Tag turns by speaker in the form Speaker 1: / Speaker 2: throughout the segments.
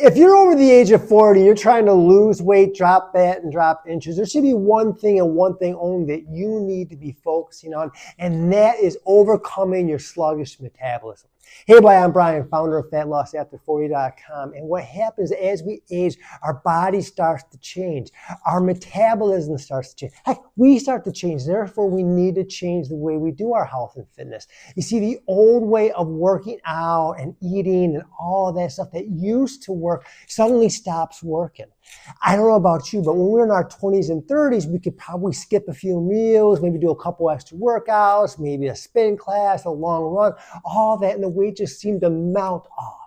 Speaker 1: if you're over the age of 40, you're trying to lose weight, drop fat, and drop inches, there should be one thing and one thing only that you need to be focusing on, and that is overcoming your sluggish metabolism. Hey, I'm Brian, founder of FatLossAfter40.com, and what happens as we age, our body starts to change. Our metabolism starts to change. Heck, we start to change. Therefore, we need to change the way we do our health and fitness. You see, the old way of working out and eating and all of that stuff that used to work suddenly stops working. I don't know about you, but when we were in our 20s and 30s, we could probably skip a few meals, maybe do a couple extra workouts, maybe a spin class, a long run, all that, and the weight just seemed to melt off.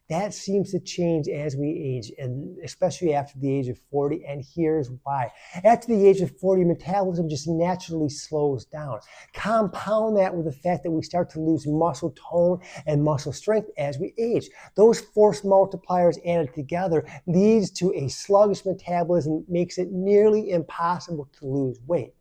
Speaker 1: That seems to change as we age, and especially after the age of 40, and here's why. After the age of 40, metabolism just naturally slows down. Compound that with the fact that we start to lose muscle tone and muscle strength as we age. Those force multipliers added together leads to a sluggish metabolism, makes it nearly impossible to lose weight.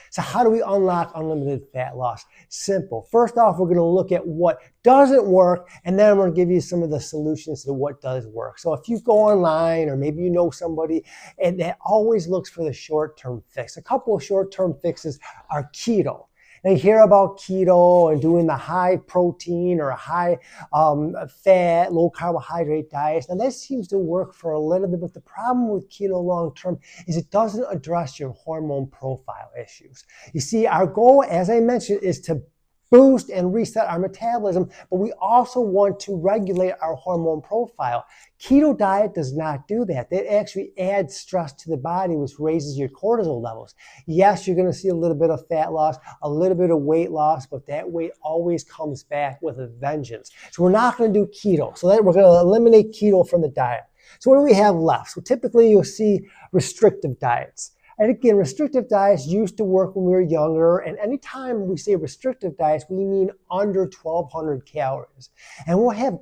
Speaker 1: So how do we unlock unlimited fat loss? Simple. First off, we're going to look at what doesn't work, and then I'm going to give you some of the solutions to what does work. So if you go online, or maybe you know somebody, and that always looks for the short-term fix. A couple of short-term fixes are keto. They hear about keto and doing the high protein or high fat, low carbohydrate diets. Now that seems to work for a little bit, but the problem with keto long term is it doesn't address your hormone profile issues. You see, our goal, as I mentioned, is to boost and reset our metabolism, but we also want to regulate our hormone profile. Keto diet does not do that. It actually adds stress to the body, which raises your cortisol levels. Yes, you're going to see a little bit of fat loss, a little bit of weight loss, but that weight always comes back with a vengeance. So we're not going to do keto. So that we're going to eliminate keto from the diet. So what do we have left? So typically you'll see restrictive diets. And again, restrictive diets used to work when we were younger, and anytime we say restrictive diets, we mean under 1,200 calories. And we'll have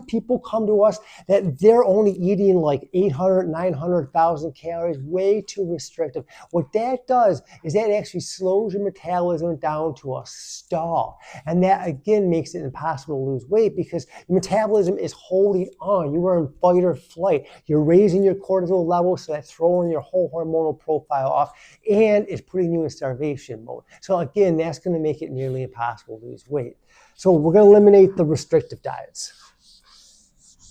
Speaker 1: people come to us that they're only eating like 800, 900,000 calories, way too restrictive. What that does is that actually slows your metabolism down to a stall. And that again makes it impossible to lose weight because your metabolism is holding on. You are in fight or flight. You're raising your cortisol levels, so that's throwing your whole hormonal profile off, and it's putting you in starvation mode. So again, that's going to make it nearly impossible to lose weight. So we're going to eliminate the restrictive diets.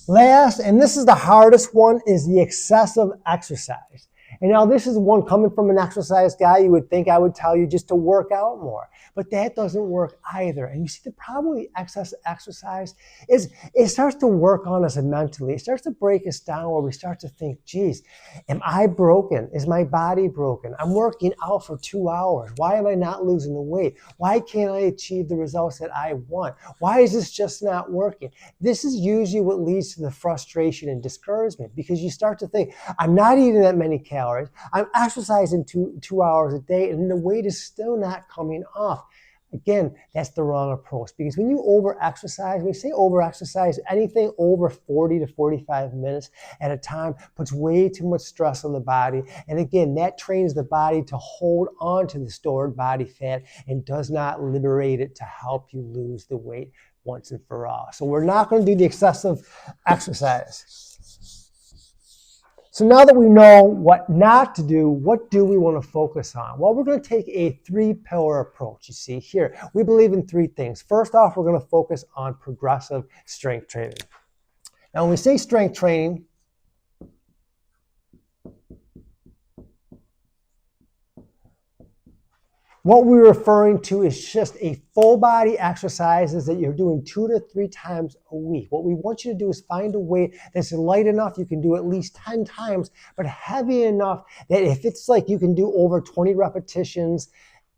Speaker 1: Last, and this is the hardest one, is the excessive exercise. And now this is one coming from an exercise guy. You would think I would tell you just to work out more, but that doesn't work either. And you see, the problem with excess exercise is it starts to work on us mentally. It starts to break us down where we start to think, geez, am I broken? Is my body broken? I'm working out for 2 hours. Why am I not losing the weight? Why can't I achieve the results that I want? Why is this just not working? This is usually what leads to the frustration and discouragement, because you start to think, I'm not eating that many calories. I'm exercising two hours a day, and the weight is still not coming off. Again, that's the wrong approach, because when you over-exercise, when we say over-exercise, anything over 40 to 45 minutes at a time puts way too much stress on the body. And again, that trains the body to hold on to the stored body fat and does not liberate it to help you lose the weight once and for all. So we're not going to do the excessive exercise. So now that we know what not to do, what do we want to focus on? Well, we're going to take a 3-pillar approach. You see here, we believe in 3 things. First off, we're going to focus on progressive strength training. Now, when we say strength training, what we're referring to is just a full body exercises that you're doing 2 to 3 times a week. What we want you to do is find a weight that's light enough you can do at least 10 times, but heavy enough that if it's like you can do over 20 repetitions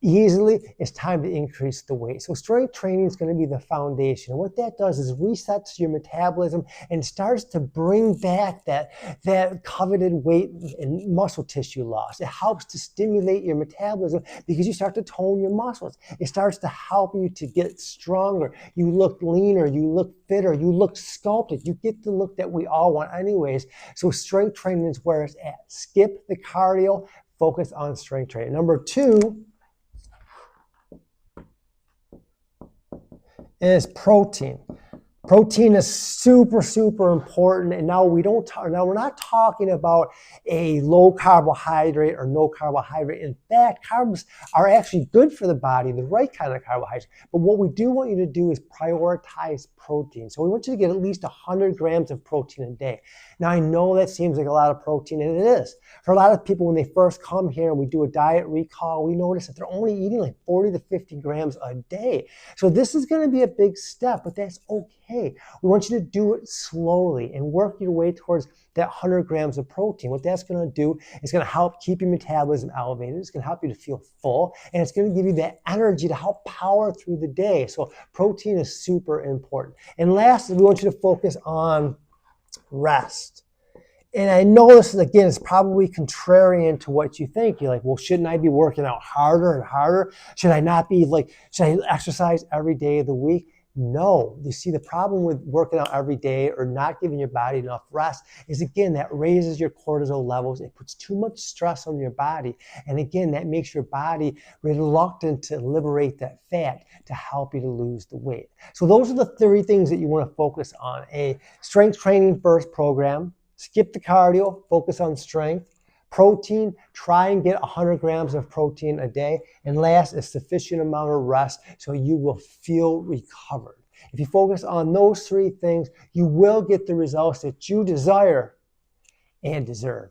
Speaker 1: easily, it's time to increase the weight. So strength training is going to be the foundation. And what that does is resets your metabolism and starts to bring back that coveted weight and muscle tissue loss. It helps to stimulate your metabolism because you start to tone your muscles. It starts to help you to get stronger. You look leaner, you look fitter, you look sculpted. You get the look that we all want anyways. So strength training is where it's at. Skip the cardio, focus on strength training. Number 2, is protein. Protein is super, super important. And now we're not talking about a low carbohydrate or no carbohydrate. In fact, carbs are actually good for the body, the right kind of carbohydrates. But what we do want you to do is prioritize protein. So we want you to get at least 100 grams of protein a day. Now, I know that seems like a lot of protein, and it is. For a lot of people, when they first come here and we do a diet recall, we notice that they're only eating like 40 to 50 grams a day. So this is going to be a big step, but that's okay. We want you to do it slowly and work your way towards that 100 grams of protein. What that's going to do is going to help keep your metabolism elevated. It's going to help you to feel full, and it's going to give you that energy to help power through the day. So protein is super important. And lastly, we want you to focus on rest. And I know this is, again, it's probably contrarian to what you think. You're like, well, shouldn't I be working out harder and harder? Should I exercise every day of the week? No. You see, the problem with working out every day or not giving your body enough rest is, again, that raises your cortisol levels. It puts too much stress on your body. And again, that makes your body reluctant to liberate that fat to help you to lose the weight. So those are the 3 things that you want to focus on. A strength training first program. Skip the cardio, focus on strength. Protein, try and get 100 grams of protein a day. And last, a sufficient amount of rest so you will feel recovered. If you focus on those 3 things, you will get the results that you desire and deserve.